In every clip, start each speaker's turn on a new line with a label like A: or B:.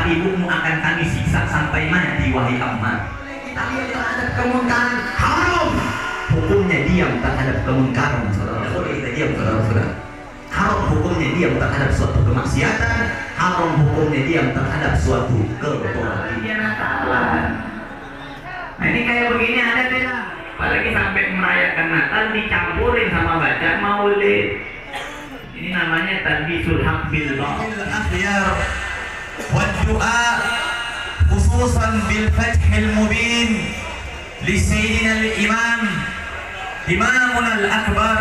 A: ibumu akan kami siksa sampai mati wahai Ammar. Tapi terhadap kemungkaran haram, hukumnya diam terhadap kemungkaran, saudara. Tidak boleh kita diam, saudara-saudara. Haram hukumnya diam terhadap suatu kemaksiatan, haram hukumnya diam terhadap suatu kebatilan. Nah ini kayak begini ada tidak? Apalagi sampai merayakan Natal dicampurin sama baca Maulid. Ini namanya talbisul haq bil batil.
B: Akhyar wad du'a khususan bil fathil mubin li sayyidina al-imam imamuna al-akbar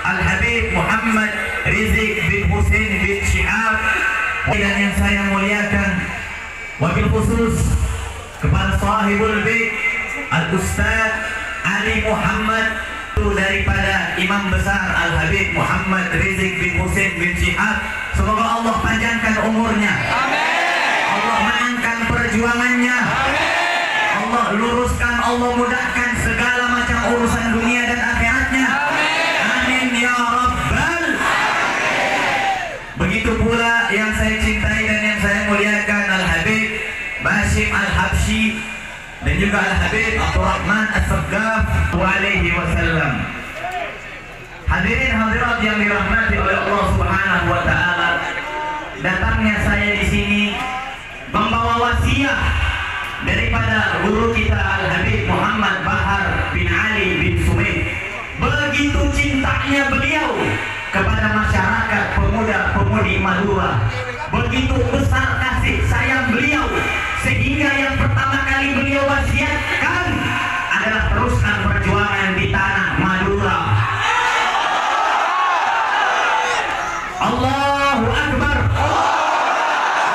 B: al-habib Muhammad Rizik bin Husain bin Syihab. Dan yang saya muliakan wabil khusus kepada sahibul bait al-ustaz Ali Muhammad daripada Imam Besar Al-Habib Muhammad Rizik bin Husain bin Syihab. Semoga Allah panjangkan umurnya. Amin. Allah menangkan perjuangannya. Amin. Allah luruskan, Allah mudahkan segala macam urusan dunia dan akhiratnya. Amin. Amin ya Rabbal. Begitu pula yang saya cintai dan yang saya muliakan Al-Habib Bashim Al-Habsyi dan juga Al-Habib Abdurrahman As-Saggaf alaihi wasallam. Hadirin hadirat yang dirahmati oleh Allah Subhanahu wa taala, datangnya saya di sini membawa wasiat daripada guru kita Al-Habib Muhammad Bahar bin Ali bin Sumaid. Begitu cintanya beliau kepada masyarakat pemuda-pemudi Madura, begitu besar kasih sayang beliau, sehingga yang pertama kali beliau wasiatkan adalah teruskan perjuangan di tanah Madura. Allahu Akbar,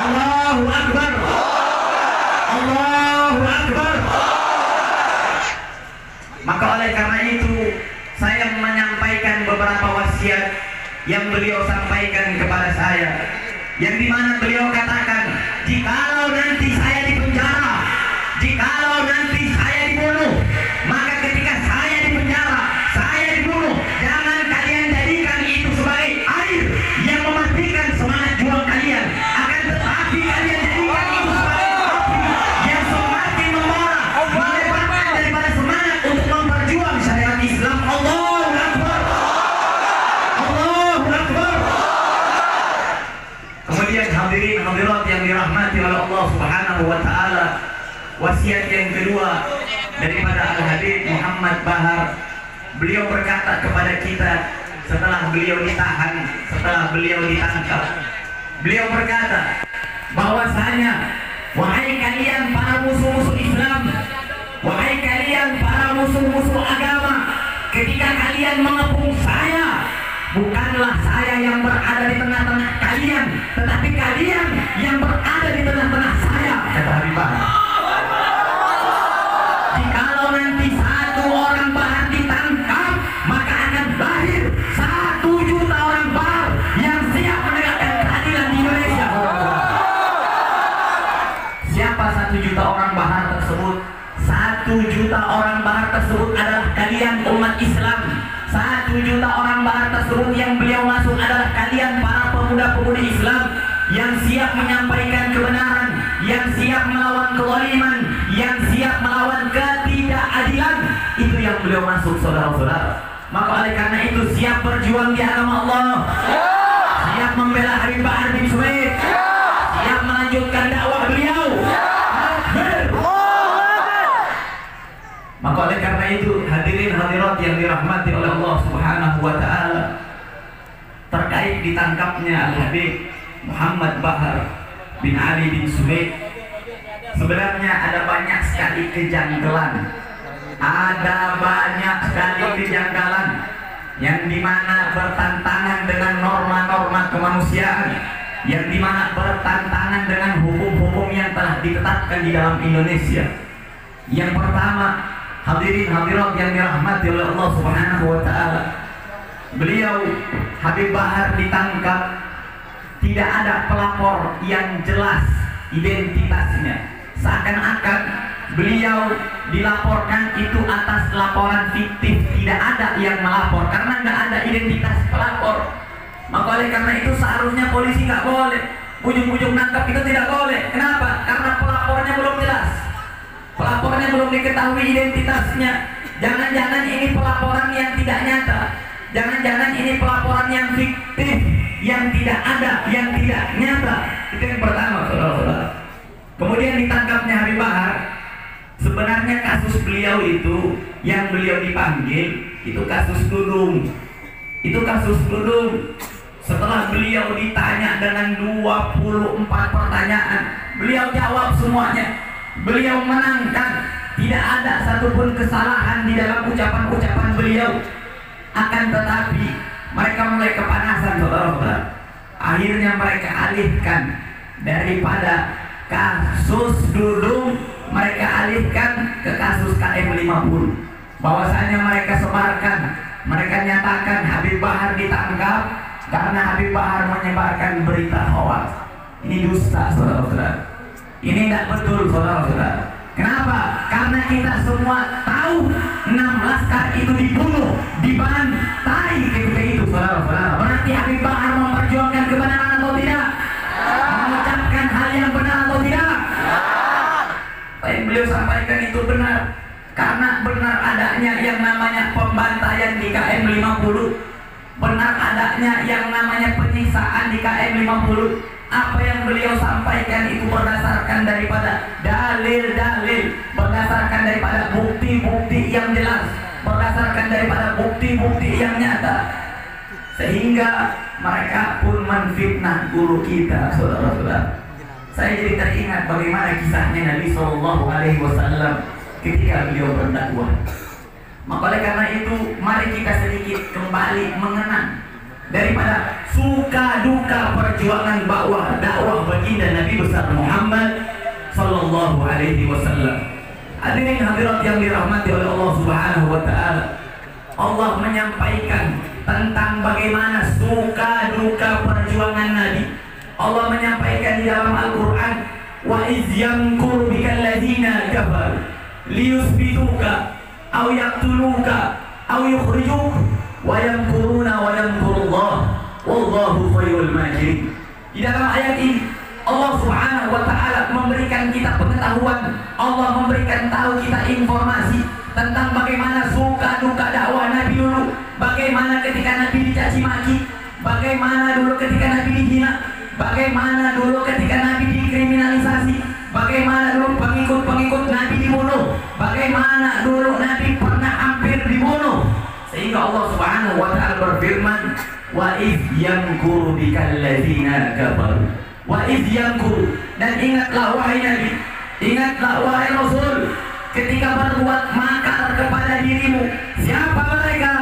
B: Allahu Akbar, Allahu Akbar. Maka oleh karena itu saya menyampaikan beberapa wasiat yang beliau sampaikan kepada saya, yang dimana beliau katakan, jikalau nanti saya dipenjara, jikalau nanti saya dibunuh, maka ketika saya dipenjara, saya dibunuh, jangan kalian jadikan itu sebagai air yang mematikan semangat juang kalian, akan tetapi kalian jadikan itu sebagai api yang semakin membara, melebarkan daripada semangat untuk memperjuang syariat Islam. Allahu Akbar, Allahu Akbar. Kemudian hadirin hadirat yang dirahmati oleh Allah Subhanahu wa taala, wasiat yang kedua daripada Al-Habib Muhammad Bahar, beliau berkata kepada kita setelah beliau ditahan, setelah beliau ditangkap, beliau berkata bahwasanya, wahai kalian para musuh-musuh Islam, wahai kalian para musuh-musuh agama, ketika kalian mengepung saya, bukanlah saya yang berada di tengah-tengah kalian, tetapi kalian yang berada di tengah-tengah saya, kata Habib Bahar. Jikalau nanti satu orang Bahar ditangkap, maka akan lahir 1 juta orang Bahar yang siap menegakkan keadilan di Indonesia. Siapa 1 juta orang Bahar tersebut? 1 juta orang Bahar tersebut adalah kalian umat Islam. 1 juta orang Bahar tersebut yang beliau masuk adalah kalian para pemuda-pemudi Islam yang siap menyampaikan kebenaran, yang siap melawan kezaliman, yang siap melawan ketidakadilan. Itu yang beliau masuk, saudara-saudara. Maka oleh karena itu siap berjuang di agama Allah, siap membela Habib Bahar bin Sumaid, siap melanjutkan dakwah beliau. Maka oleh karena itu hadirin hadirat yang dirahmati oleh Allah Subhanahu wa taala, terkait ditangkapnya Al-Habib Muhammad Bahar bin Ali bin Sumaid, sebenarnya ada banyak sekali kejanggalan, ada banyak sekali kejanggalan yang dimana bertentangan dengan norma-norma kemanusiaan, yang dimana bertentangan dengan hukum-hukum yang telah ditetapkan di dalam Indonesia. Yang pertama, hadirin hadirat yang dirahmati oleh Allah Subhanahu wa taala, beliau Habib Bahar ditangkap, tidak ada pelapor yang jelas identitasnya, seakan-akan beliau dilaporkan itu atas laporan fiktif, tidak ada yang melapor karena nggak ada identitas pelapor. Maka oleh karena itu seharusnya polisi nggak boleh ujung-ujung nangkap itu tidak boleh. Kenapa? Karena pelapornya belum jelas, pelapornya belum diketahui identitasnya. Jangan-jangan ini pelaporan yang tidak nyata, jangan-jangan ini pelaporan yang fiktif, yang tidak ada, yang tidak nyata. Itu yang pertama, saudara-saudara. Kemudian ditangkapnya Habib Bahar. Sebenarnya kasus beliau itu, yang beliau dipanggil itu kasus dudung. Itu kasus dudung. Setelah beliau ditanya dengan 24 pertanyaan, beliau jawab semuanya. Beliau menangkan, tidak ada satupun kesalahan di dalam ucapan-ucapan beliau. Akan tetapi mereka mulai kepanasan, saudara-saudara. Akhirnya mereka alihkan daripada kasus dudung, mereka alihkan ke kasus KM50. Bahwasanya mereka sebarkan, mereka nyatakan Habib Bahar ditangkap karena Habib Bahar menyebarkan berita hoax. Ini dusta, saudara-saudara. Ini tidak betul, saudara-saudara. Kenapa? Karena kita semua tahu 6 laskar itu dibunuh, dibantai ketika itu, saudara-saudara. Berarti Habib Bahar memperjuangkan kebenaran atau tidak? Mengucapkan hal yang benar atau tidak? Yang beliau sampaikan itu benar. Karena benar adanya yang namanya pembantaian di KM50, benar adanya yang namanya penyiksaan di KM50. Apa yang beliau sampaikan itu berdasarkan daripada dalil-dalil, berdasarkan daripada bukti-bukti yang jelas, berdasarkan daripada bukti-bukti yang nyata. Sehingga mereka pun menfitnah guru kita, saudara-saudara. Saya jadi teringat bagaimana kisahnya Nabi SAW ketika beliau berdakwah. Maka oleh karena itu, mari kita sedikit kembali mengenang daripada suka duka perjuangan dakwah baginda Nabi besar Muhammad sallallahu alaihi wasallam. Hadirin hadirat yang dirahmati oleh Allah Subhanahu wa taala. Allah menyampaikan tentang bagaimana suka duka perjuangan Nabi. Allah menyampaikan di dalam Al-Qur'an, wa iz yamkuru bikal ladzina kafaru liyusbituka aw yaqtuluka aw yukhrijuka wa yamkuruna wa yamkurullah wallahu khairul makirin. Di dalam ayat ini Allah Subhanahu wa taala memberikan kita pengetahuan, Allah memberikan tahu kita informasi tentang bagaimana suka duka dakwah Nabi dulu, bagaimana ketika Nabi dicaci maki, bagaimana dulu ketika Nabi dihina, bagaimana dulu ketika Nabi dikriminalisasi, bagaimana dulu pengikut-pengikut Nabi dibunuh, bagaimana dulu Nabi pernah hampir dibunuh. Sehingga Allah Subhanahu wa taala berfirman, wa iz yamkuru bikal ladzina kafaru. Wa iz yamkuru, dan ingatlah wahai Nabi, ingatlah wahai Rasul, ketika berbuat makar kepada dirimu. Siapa mereka?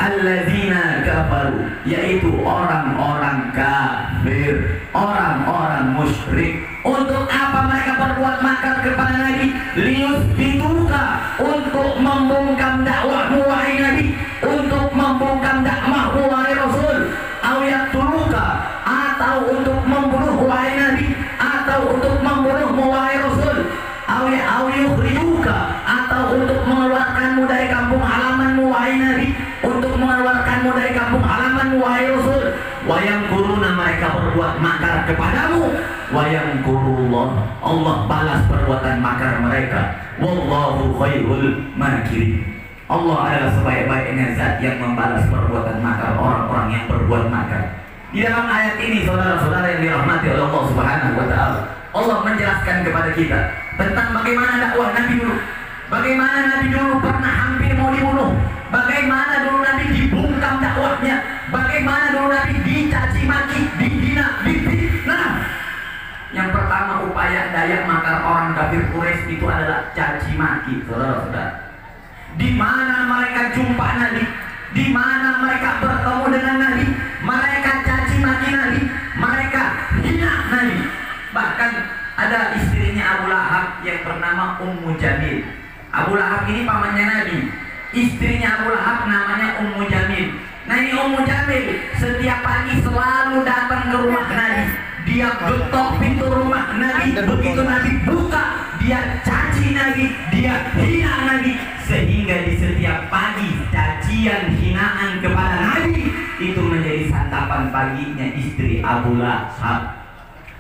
B: Alladzina kafaru, yaitu orang-orang kafir, orang-orang musyrik. Untuk apa mereka berbuat makar kepada Nabi? Liyusbituka, untuk membungkam dakwahmu wahai Nabi, untuk membungkam dakwahmu wahai Rasul. Aw yaqtuluka, atau untuk membunuh wahai Nabi, atau untuk membunuhmu wahai Rasul. Aw yukhrijuka, atau untuk mengeluarkanmu dari kampung halamanmu wahai Nabi, untuk mengeluarkanmu dari kampung halamanmu wahai Rasul. Wa yamkuruna, mereka berbuat makar kepadamu. Wa yamkurullah, Allah balas perbuatan makar mereka. Wallahu khairul makirin. Allah adalah sebaik-baiknya zat yang membalas perbuatan makar orang-orang yang berbuat makar. Di dalam ayat ini, saudara-saudara yang dirahmati oleh Allah Subhanahu wa taala, Allah menjelaskan kepada kita tentang bagaimana dakwah Nabi dulu. Bagaimana Nabi dulu pernah hampir mau dibunuh. Bagaimana dulu Nabi dibungkam dakwahnya. Bagaimana dulu Nabi dicaci maki, dihina, difitnah. Yang pertama, upaya daya makar orang kafir Quraisy itu adalah caci maki, saudara-saudara. Di mana mereka jumpa Nabi, di mana mereka bertemu dengan Nabi, mereka caci maki Nabi, mereka hina Nabi. Bahkan ada istrinya Abu Lahab yang bernama Ummu Jamil. Abu Lahab ini pamannya Nabi. Istrinya Abu Lahab namanya Ummu Jamil. Nah, ini Ummu Jamil setiap pagi selalu datang ke rumah Nabi. Dia getok pintu rumah Nabi. Begitu Nabi buka, dia caci Nabi, dia hina Nabi. Sehingga di setiap pagi cacian hinaan kepada Nabi itu menjadi santapan paginya istri Abu Lahab.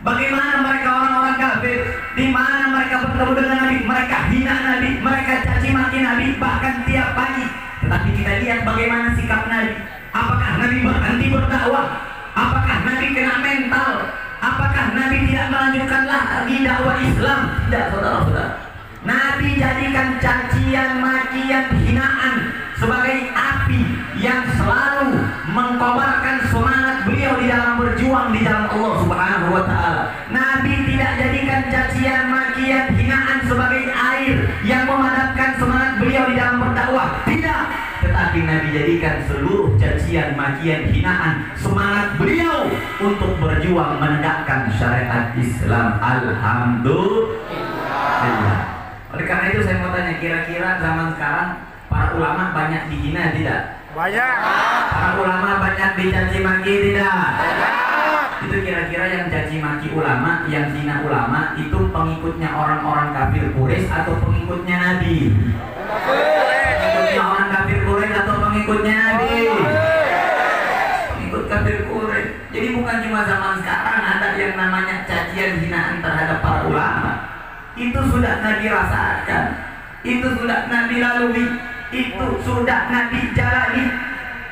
B: Bagaimana mereka orang-orang kafir, di mana mereka bertemu dengan Nabi, mereka hina Nabi, mereka caci maki Nabi, bahkan tiap pagi. Tetapi kita lihat bagaimana sikap Nabi. Apakah Nabi berhenti berdakwah? Apakah Nabi kena mental? Apakah Nabi tidak melanjutkan lagi dakwah Islam? Tidak, saudara-saudara. Nabi jadikan cacian, makian, hinaan sebagai api yang selalu mengkobarkan semangat beliau di dalam berjuang di jalan Allah Subhanahu wa Ta'ala. Nabi tidak jadikan cacian, makian, hinaan sebagai air yang memadamkan semangat beliau di dalam berdakwah. Tidak, tetapi Nabi jadikan seluruh cacian, makian, hinaan semangat beliau untuk berjuang menegakkan syariat Islam. Alhamdulillah. Oleh karena itu saya mau tanya, kira-kira zaman sekarang para ulama banyak dihina tidak?
C: Banyak.
B: Para ulama banyak dicaci maki tidak?
C: Banyak.
B: Itu kira-kira yang caci maki ulama, yang hina ulama itu pengikutnya orang-orang kafir Quraisy atau pengikutnya Nabi? Pengikutnya orang kafir Quraisy atau pengikutnya Nabi? Pengikut kafir Quraisy. Jadi bukan cuma zaman sekarang ada yang namanya cacian hinaan terhadap para ulama. Itu sudah Nabi rasakan, itu sudah Nabi lalui, itu sudah Nabi jalani.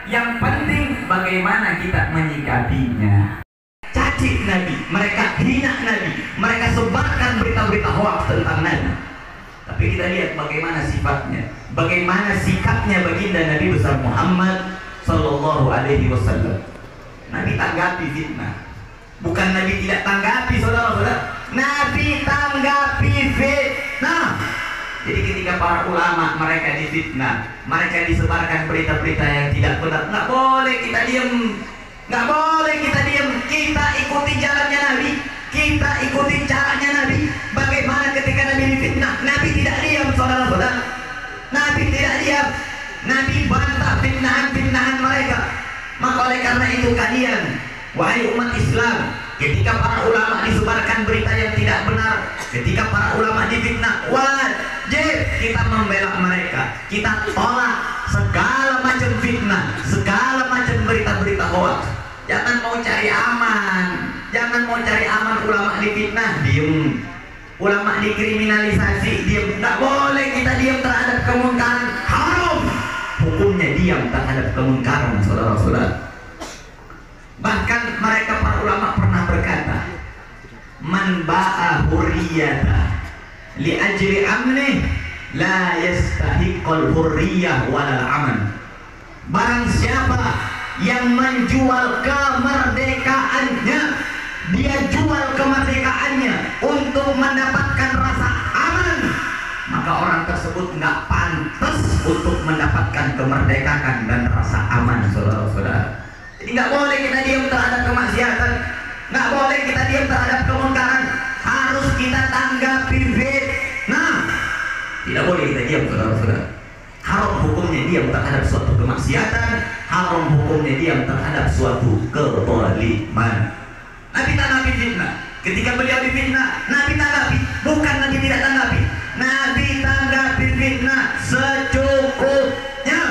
B: Yang penting bagaimana kita menyikapinya. Caci Nabi, mereka hina Nabi, mereka sebarkan berita-berita hoax tentang Nabi. Tapi kita lihat bagaimana sifatnya, bagaimana sikapnya baginda Nabi besar Muhammad Sallallahu Alaihi Wasallam. Nabi tanggapi fitnah. Bukan Nabi tidak tanggapi, saudara-saudara. Nabi tanggapi fitnah. Jadi ketika para ulama mereka difitnah, mereka disebarkan berita-berita yang tidak benar, nggak boleh kita diam, nggak boleh kita diam. Kita ikuti jalannya Nabi, kita ikuti caranya Nabi. Bagaimana ketika Nabi difitnah? Nabi tidak diam, saudara-saudara. Nabi tidak diam. Nabi bantah fitnahan-fitnahan mereka. Maka oleh karena itu kalian, wahai umat Islam, ketika para ulama disebarkan berita yang tidak benar, ketika para ulama difitnah, wajib kita membela mereka. Kita tolak segala macam fitnah, segala macam berita-berita hoax. Jangan mau cari aman, jangan mau cari aman. Ulama difitnah, diem. Ulama dikriminalisasi, diem. Nggak boleh kita diem terhadap kemungkaran, haram. Hukumnya diam terhadap kemungkaran, saudara-saudara. Bahkan mereka para ulama pernah berkata, man ba'a hurriyata li ajli amnih la yastahiqul hurriyah walal aman. Barang siapa yang menjual kemerdekaannya, dia jual kemerdekaannya untuk mendapatkan rasa aman, maka orang tersebut nggak pantas untuk mendapatkan kemerdekaan dan rasa aman, saudara-saudara. Jadi nggak boleh kita diam terhadap kemaksiatan, nggak boleh kita diam terhadap kemungkaran. Harus kita tanggapi fitnah. Tidak boleh kita diam, saudara-saudara. Haram hukumnya diam terhadap suatu kemaksiatan, haram hukumnya diam terhadap suatu kezaliman. Nabi tanggapi fitnah. Ketika beliau difitnah, Nabi tanggapi. Bukan Nabi tidak tanggapi. Nabi tanggapi fitnah secukupnya.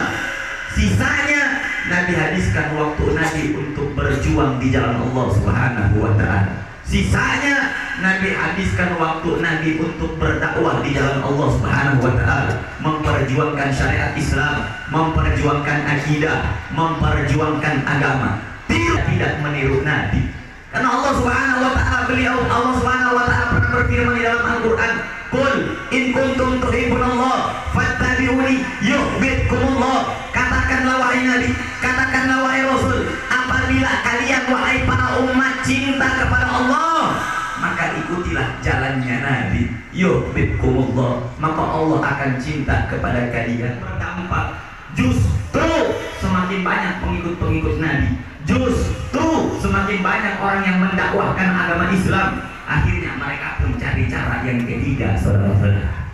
B: Sisanya Nabi habiskan waktu Nabi untuk berjuang di jalan Allah Subhanahu wa Ta'ala. Sisanya Nabi habiskan waktu Nabi untuk berdakwah di jalan Allah Subhanahu wa Ta'ala, memperjuangkan syariat Islam, memperjuangkan akidah, memperjuangkan agama. Tidak meniru Nabi. Karena Allah Subhanahu wa Ta'ala, Allah Subhanahu wa Ta'ala pernah berfirman di dalam Al-Qur'an, "Qul in kuntum tuhibbunallah fattabi'uni yuhibbukumullah." Katakanlah wahai Nabi, katakanlah wahai Rasul, apabila kalian wahai para umat cinta kepada Allah, maka ikutilah jalannya Nabi. Yuhibbukumullah, maka Allah akan cinta kepada kalian. Berdampak justru semakin banyak pengikut-pengikut Nabi, justru semakin banyak orang yang mendakwahkan agama Islam. Akhirnya mereka pun cari cara yang ketiga, saudara-saudara.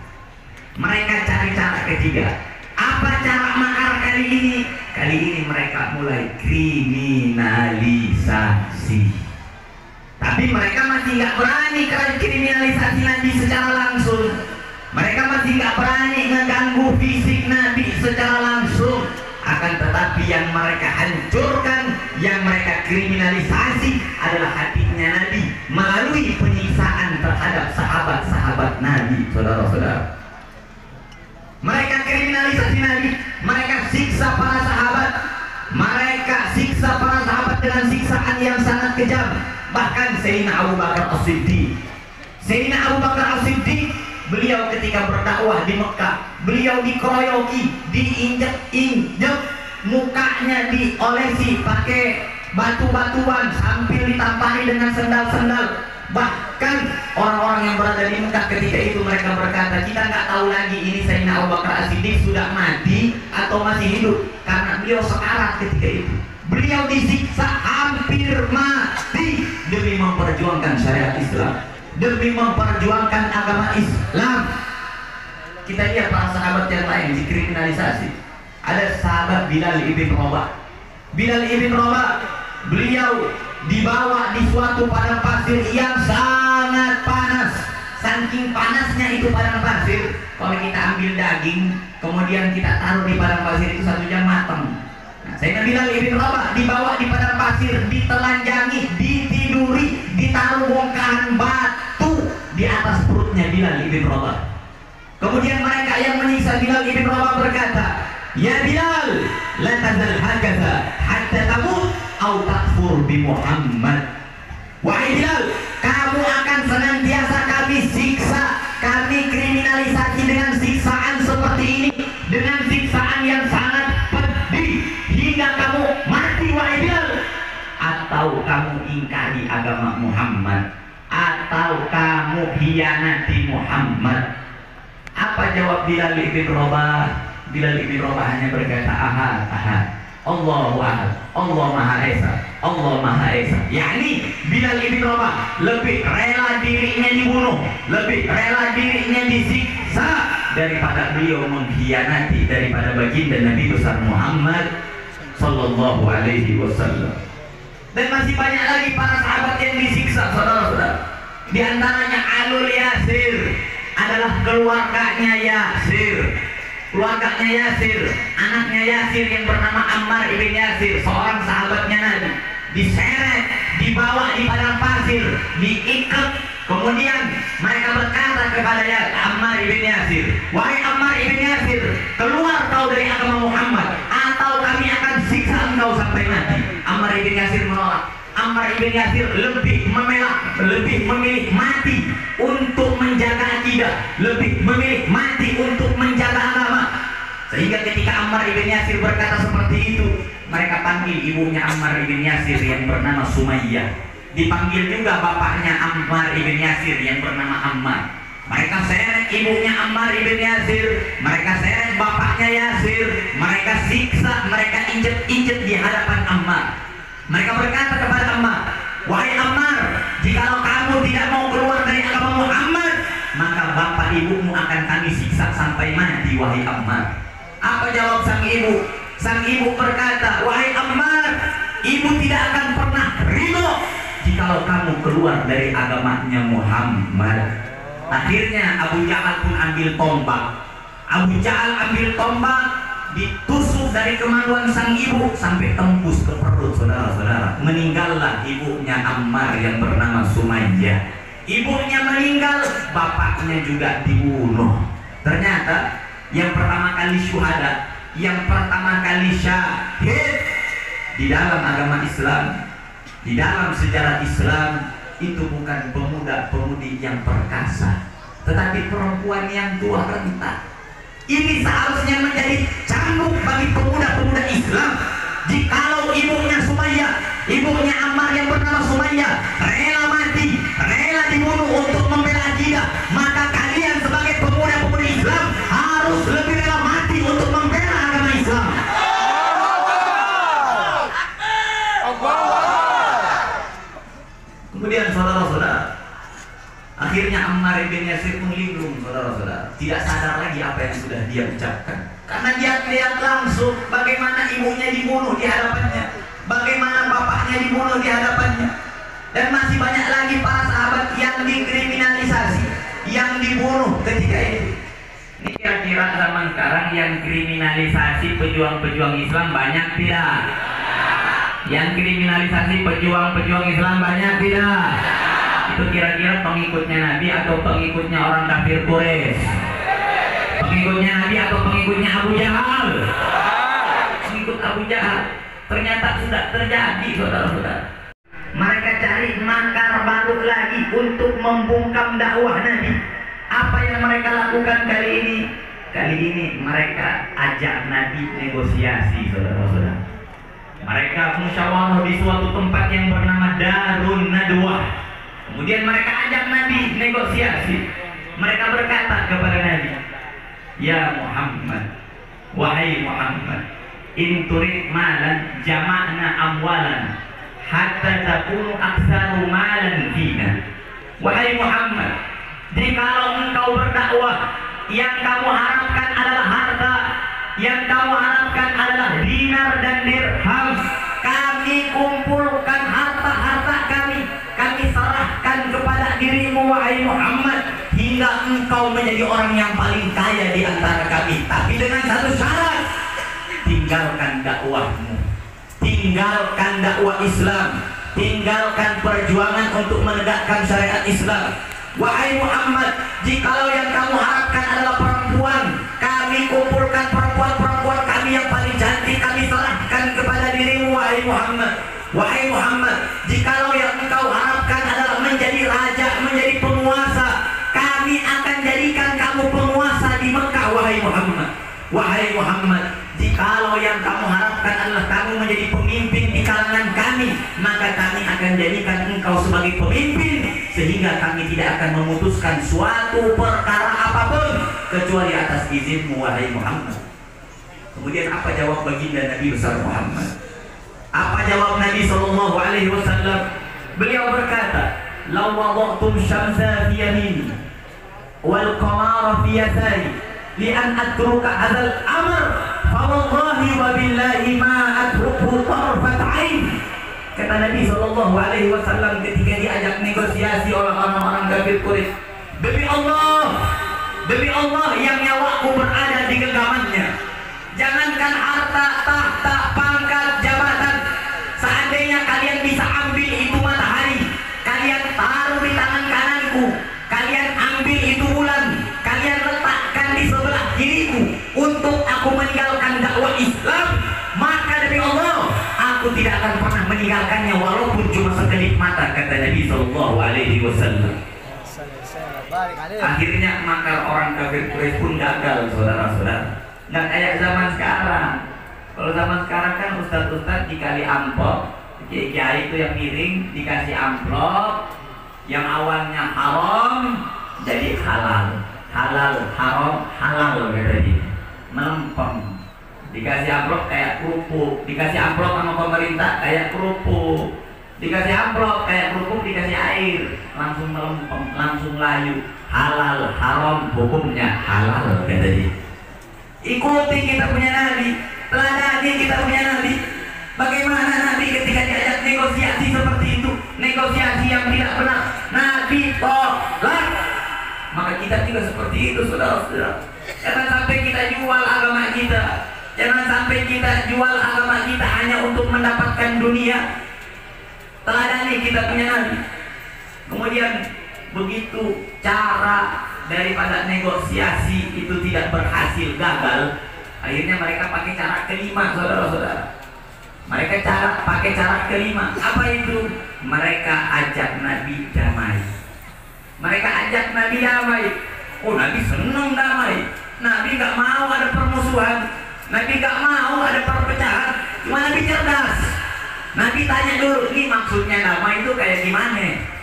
B: Mereka cari cara ketiga. Apa cara makar kali ini? Kali ini mereka mulai kriminalisasi. Tapi mereka masih nggak berani kriminalisasi Nabi secara langsung. Mereka masih nggak berani mengganggu fisik Nabi secara langsung. Akan tetapi yang mereka hancurkan, yang mereka kriminalisasi adalah hatinya Nabi,
A: melalui penyiksaan terhadap sahabat-sahabat Nabi, saudara-saudara. Mereka kriminalisasi Nabi, mereka siksa para sahabat, mereka siksa para sahabat dengan siksaan yang sangat kejam. Bahkan Sayyidina Abu Bakar As-Siddiq, beliau ketika berdakwah di Mekah, beliau dikeroyoki, diinjek-injek, mukanya diolesi pakai batu-batuan sambil ditampari dengan sendal-sendal. Bahkan orang-orang yang berada di Mekah ketika itu mereka berkata, kita nggak tahu lagi ini Sayyidina Abu Bakar As-Siddiq sudah mati atau masih hidup, karena beliau sekarat ketika itu. Beliau disiksa hampir mati demi memperjuangkan syariat Islam, demi memperjuangkan agama Islam. Kita lihat para sahabat yang lain dikriminalisasi. Ada sahabat Bilal ibn Rabah. Beliau dibawa di suatu padang pasir yang sangat panas. Saking panasnya itu padang pasir, kalau kita ambil daging kemudian kita taruh di padang pasir itu 1 jam matang. Nah, Sayyidina Bilal ibn Rabah dibawa di padang pasir, ditelanjangi, ditiduri, ditaruh bongkahan batu di atas perutnya Bilal ibn Rabah. Kemudian mereka yang menyiksa Bilal ibn Rabah berkata, "Ya Bilal, la tazal hakaza hatta tamut au takfur bi Muhammad." Wahai Bilal, kamu akan senantiasa kami siksa, kami kriminalisasi dengan siksaan seperti ini, dengan siksaan yang sangat pedih hingga kamu mati wahai Bilal, atau kamu ingkari agama Muhammad, atau kamu hianati Muhammad. Apa jawab Bilal ibn Rabah? Bilal ibn Rabah hanya berkata, ahad, Allahu ahad, Allah Maha Esa, Allah Maha Esa. Yakni Bilal ibn Rabah lebih rela dirinya dibunuh, lebih rela dirinya disiksa daripada beliau mengkhianati daripada baginda Nabi besar Muhammad sallallahu alaihi wasallam. Dan masih banyak lagi para sahabat yang disiksa, saudara-saudara. Di antaranya Alul Yasir, adalah keluarganya Yasir. Keluarganya Yasir, anaknya Yasir yang bernama Ammar ibn Yasir, seorang sahabatnya Nabi, diseret, dibawa di padang pasir, diikat. Kemudian mereka berkata kepada Ammar ibn Yasir, "Wahai Ammar ibn Yasir, keluar kau dari agama Muhammad, atau kami akan siksa engkau sampai mati." Ammar ibn Yasir menolak. Ammar ibn Yasir lebih memilih mati untuk menjaga akidah, lebih memilih mati untuk menjaga agama. Sehingga ketika Ammar ibn Yasir berkata seperti itu, mereka panggil ibunya Ammar ibn Yasir yang bernama Sumayyah. Dipanggil juga bapaknya Ammar ibn Yasir yang bernama Ammar. Mereka seret ibunya Ammar ibn Yasir, mereka seret bapaknya Yasir, mereka siksa, mereka injek-injek di hadapan Ammar. Mereka berkata kepada Ammar, "Wahai Ammar, jikalau kamu tidak mau keluar dari agama Muhammad, maka bapak ibumu akan kami siksa sampai mati, wahai Ammar." Apa jawab sang ibu? Sang ibu berkata, "Wahai Ammar, ibu tidak akan pernah ridho jikalau kamu keluar dari agamanya Muhammad." Akhirnya Abu Jahal pun ambil tombak. Ditusuk dari kemaluan sang ibu sampai tembus ke perut, saudara-saudara. Meninggallah ibunya Ammar yang bernama Sumayyah. Ibunya meninggal, bapaknya juga dibunuh. Ternyata yang pertama kali syuhada, yang pertama kali syahid di dalam agama Islam, di dalam sejarah Islam, itu bukan pemuda-pemudi yang perkasa, tetapi perempuan yang tua renta. Ini seharusnya menjadi cambuk bagi pemuda-pemuda Islam. Jikalau ibunya Sumayyah, ibunya Ammar yang bernama Sumayyah rela mati, rela dibunuh untuk membela akidah, maka kalian sebagai pemuda-pemudi Islam harus lebih rela mati untuk membela agama Islam. Kemudian saudara-saudara, akhirnya Ammar ibn Yasir pun linglung, saudara-saudara. Tidak sadar lagi apa yang sudah dia ucapkan, karena dia lihat langsung bagaimana ibunya dibunuh di hadapannya, bagaimana bapaknya dibunuh di hadapannya. Dan masih banyak lagi para sahabat yang dikriminalisasi, yang dibunuh ketika itu. Ini kira-kira zaman sekarang yang kriminalisasi pejuang-pejuang Islam banyak tidak? Yang kriminalisasi pejuang-pejuang Islam banyak tidak?
B: Atau kira-kira pengikutnya Nabi atau pengikutnya orang kafir Quraisy? Pengikutnya Nabi atau pengikutnya Abu Jahal? Pengikut Abu Jahal. Ternyata sudah terjadi, saudara-saudara. Mereka cari makar baru lagi untuk membungkam dakwah Nabi. Apa yang mereka lakukan kali ini? Kali ini mereka ajak Nabi negosiasi, saudara-saudara. Mereka musyawarah di suatu tempat yang bernama Darun Nadwah. Kemudian mereka ajak Nabi negosiasi. Mereka berkata kepada Nabi, "Ya Muhammad, wahai Muhammad, in turid malan jama'na amwalan hatta takunu aktsaru malan fina." Wahai Muhammad, jikalau engkau berdakwah, yang kamu harapkan adalah harta, yang kamu harapkan adalah dinar dan dirham, kami kumpulkan harta-harta kami serahkan kepada dirimu wahai Muhammad, hingga engkau menjadi orang yang paling kaya di antara kami. Tapi dengan satu syarat, tinggalkan dakwahmu, tinggalkan dakwah Islam, tinggalkan perjuangan untuk menegakkan syariat Islam. Wahai Muhammad, jikalau yang kamu harapkan adalah perempuan, kami kumpulkan perempuan-perempuan kami yang paling cantik, kami serahkan kepada dirimu wahai Muhammad. Wahai Muhammad, jikalau yang engkau harapkan adalah menjadi raja, menjadi penguasa, kami akan jadikan kamu penguasa di Mekah wahai Muhammad. Wahai Muhammad, jikalau yang kamu harapkan adalah kamu menjadi pemimpin di kalangan kami, maka kami akan jadikan engkau sebagai pemimpin, sehingga kami tidak akan memutuskan suatu perkara apapun kecuali atas izinmu wahai Muhammad. Kemudian apa jawab baginda Nabi besar Muhammad? Apa jawab Nabi sallallahu alaihi wasallam? Beliau berkata, "Law wada'tum syamsa fi yamini wal qamara fi yasari li an atruka hadzal amr fa wallahi wa billahi ma atruku tarfat 'ain." Kata Nabi sallallahu alaihi wasallam ketika diajak negosiasi oleh orang-orang kafir Quraisy, "Demi Allah yang nyawaku berada di genggamannya, jangankan harta, tahta, pangkat, jabatan, seandainya kalian bisa ambil itu matahari, kalian taruh di tangan kananku, kalian ambil itu bulan, kalian letakkan di sebelah kiriku untuk aku meninggalkan dakwah Islam, maka demi Allah aku tidak akan pernah meninggalkannya walaupun cuma sekelip mata," kata Nabi sallallahu alaihi wasallam. Akhirnya makar orang kafir Quraisy pun gagal, saudara-saudara. Nggak kayak zaman sekarang. Kalau zaman sekarang kan ustadz-ustadz dikali amplop, kiai itu yang miring dikasih amplop, yang awalnya haram jadi halal, halal haram halal berarti melempem. Dikasih amplop kayak kerupuk, dikasih amplop sama pemerintah kayak kerupuk, dikasih amplop kayak kerupuk, dikasih air langsung melempem, langsung layu. Halal haram hukumnya halal katanya. Ikuti kita punya Nabi, teladani kita punya Nabi. Bagaimana Nabi ketika diajak negosiasi seperti itu, negosiasi yang tidak benar, Nabi tolak. Maka kita juga seperti itu, saudara-saudara. Jangan sampai kita jual agama kita, jangan sampai kita jual agama kita hanya untuk mendapatkan dunia. Teladani kita punya Nabi. Kemudian begitu cara daripada negosiasi itu tidak berhasil, gagal, akhirnya mereka pakai cara kelima, saudara-saudara. Mereka pakai cara kelima. Apa itu? Mereka ajak Nabi damai. Mereka ajak Nabi damai. Oh, Nabi senang damai. Nabi nggak mau ada permusuhan. Nabi nggak mau ada perpecahan. Cuma Nabi cerdas. Nabi tanya dulu, ini maksudnya damai itu kayak gimana?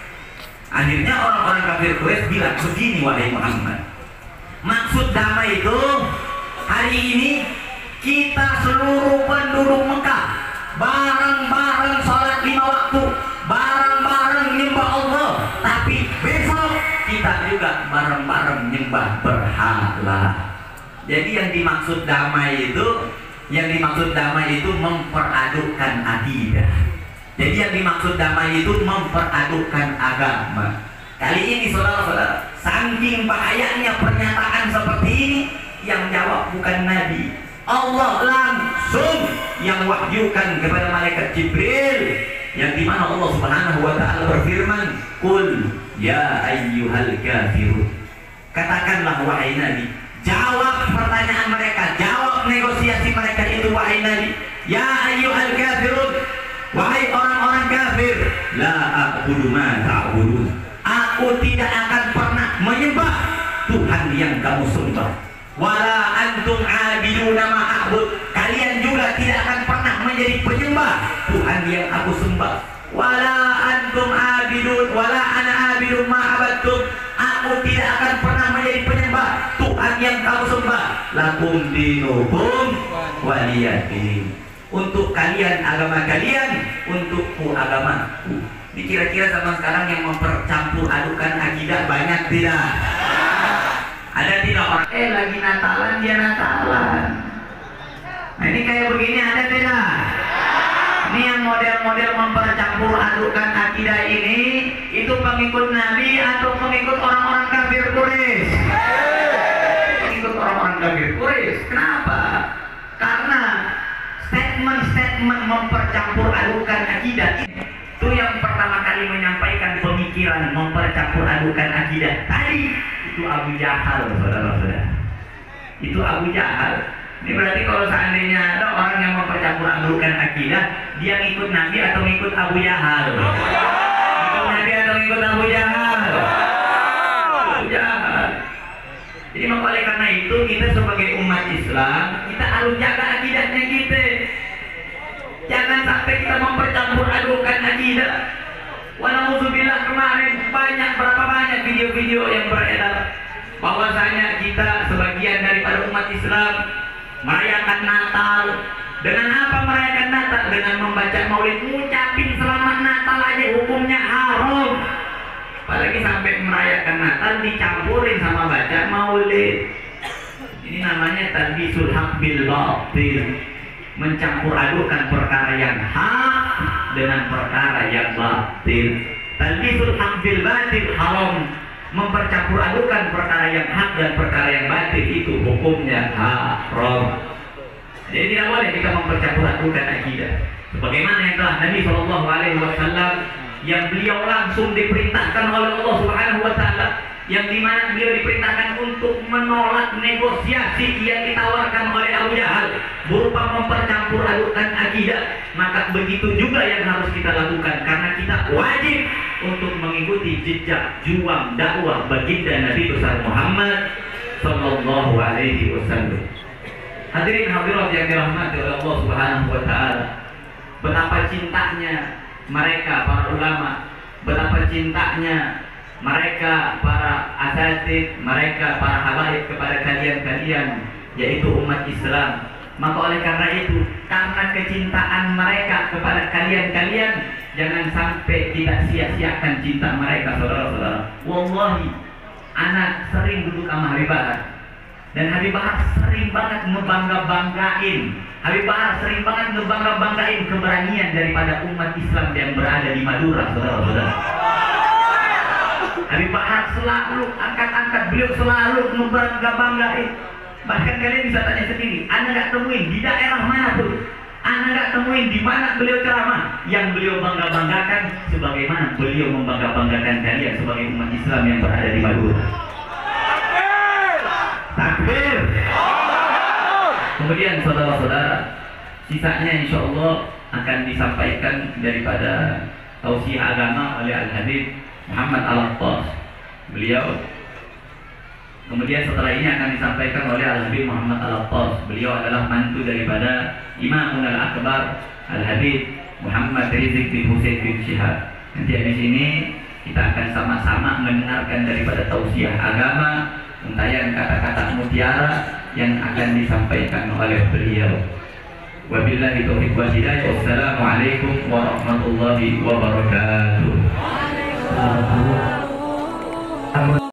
B: Akhirnya orang-orang kafir Quraisy bilang, begini wahai Muhammad, maksud damai itu hari ini kita seluruh penduduk Mekah bareng-bareng sholat 5 waktu, bareng-bareng nyembah Allah, tapi besok kita juga bareng-bareng nyembah berhala. Jadi yang dimaksud damai itu memperadukkan akidah. Jadi yang dimaksud damai itu memperadukkan agama. Kali ini saudara-saudara, saking bahayanya pernyataan seperti ini, yang jawab bukan Nabi, Allah langsung yang wahyukan kepada malaikat Jibril, yang dimana Allah Subhanahu wa Ta'ala berfirman, "Qul ya ayyuhal kafirun." Katakanlah wahai Nabi, jawab pertanyaan mereka, jawab negosiasi mereka itu wahai Nabi. Ya ayyuhal kafirun, wahai orang-orang kafir, la a'budu ma ta'budun. Aku tidak akan pernah menyembah Tuhan yang kamu sembah. Wala antum abiduna ma a'bud. Kalian juga tidak akan pernah menjadi penyembah Tuhan yang aku sembah. Wala antum abidun wala ana abidun ma abadtum. Aku tidak akan pernah menjadi penyembah Tuhan yang kamu sembah. Lakum dinukum waliyadin. Untuk kalian agama kalian, untukku agamaku. Ini kira-kira zaman sekarang yang mempercampur adukan akidah banyak tidak? Ada tidak orang? Lagi Natalan dia Natalan. Nah ini kayak begini ada tidak? Ini yang model-model mempercampur adukan akidah ini, itu pengikut Nabi atau pengikut orang-orang kafir Quraisy? Pengikut orang-orang kafir Quraisy. Kenapa? Karena statement-statement mempercampur adukan akidah itu yang pertama kali menyampaikan pemikiran mempercampur adukan akidah tadi itu Abu Jahal, saudara-saudara. Itu Abu Jahal. Ini berarti kalau seandainya ada orang yang mempercampur adukan akidah, dia ngikut Nabi atau ngikut Abu Jahal? Ngikut Nabi atau ngikut Abu Jahal? Abu Jahal. Jadi oleh karena itu kita sebagai umat Islam kita harus jaga akidahnya kita. Jangan sampai kita mempercampur adukan akidah. Walauzubillah kemarin berapa banyak video-video yang beredar bahwasanya kita sebagian daripada umat Islam merayakan Natal. Dengan apa merayakan Natal? Dengan membaca maulid, ngucapin selamat Natal aja hukumnya haram. Apalagi sampai merayakan Natal dicampurin sama baca maulid. Ini namanya talbisul haq bil batil. Mencampur adukan perkara yang hak dengan perkara yang batil. Talbisul haq bil batil haram. Mempercampur adukan perkara yang hak dan perkara yang batil itu hukumnya haram. Jadi tidak boleh kita mempercampur adukan akidah. Sebagaimana yang telah Nabi SAW yang beliau langsung diperintahkan oleh Allah Subhanahu wa Ta'ala, yang dimana beliau diperintahkan untuk menolak negosiasi yang ditawarkan oleh Abu Jahal berupa mempercampur adukan akidah. Maka begitu juga yang harus kita lakukan, karena kita wajib untuk mengikuti jejak juang dakwah baginda Nabi besar Muhammad sallallahu alaihi wasallam. Hadirin hadirat yang dirahmati oleh Allah Subhanahu wa Ta'ala, betapa cintanya mereka para ulama, betapa cintanya mereka para asatid, mereka para habaib kepada kalian-kalian, yaitu umat Islam. Maka oleh karena itu, karena kecintaan mereka kepada kalian-kalian, jangan sampai kita sia-siakan cinta mereka, saudara-saudara. Wallahi, anak sering duduk sama Habib Bahar, dan Habib Bahar sering banget ngebangga-banggain. Habib Bahar sering banget ngebangga-banggain keberanian daripada umat Islam yang berada di Madura, saudara-saudara. Habib Bahar selalu angkat-angkat, beliau selalu ngebangga-banggain. Bahkan kalian bisa tanya sendiri, Anda nggak temuin di daerah manapun, Anda nggak temuin di mana beliau ceramah yang beliau bangga-banggakan sebagaimana beliau membangga-banggakan kalian sebagai umat Islam yang berada di Madura. Takbir. Kemudian saudara-saudara, sisanya insya Allah akan disampaikan daripada tausiah agama oleh Al-Habib Muhammad Al-Attas. Beliau kemudian setelah ini akan disampaikan oleh Al-Habib Muhammad Al-Attas. Beliau adalah mantu daripada Imamun Al-Akbar Al-Habib Muhammad Rizik bin Husain bin Syihab. Nanti habis ini kita akan sama-sama mendengarkan daripada tausiah agama, untayan kata-kata mutiara yang akan disampaikan oleh beliau. Wabillahi taufiq wal hidayah. Wassalamualaikum warahmatullahi wabarakatuh.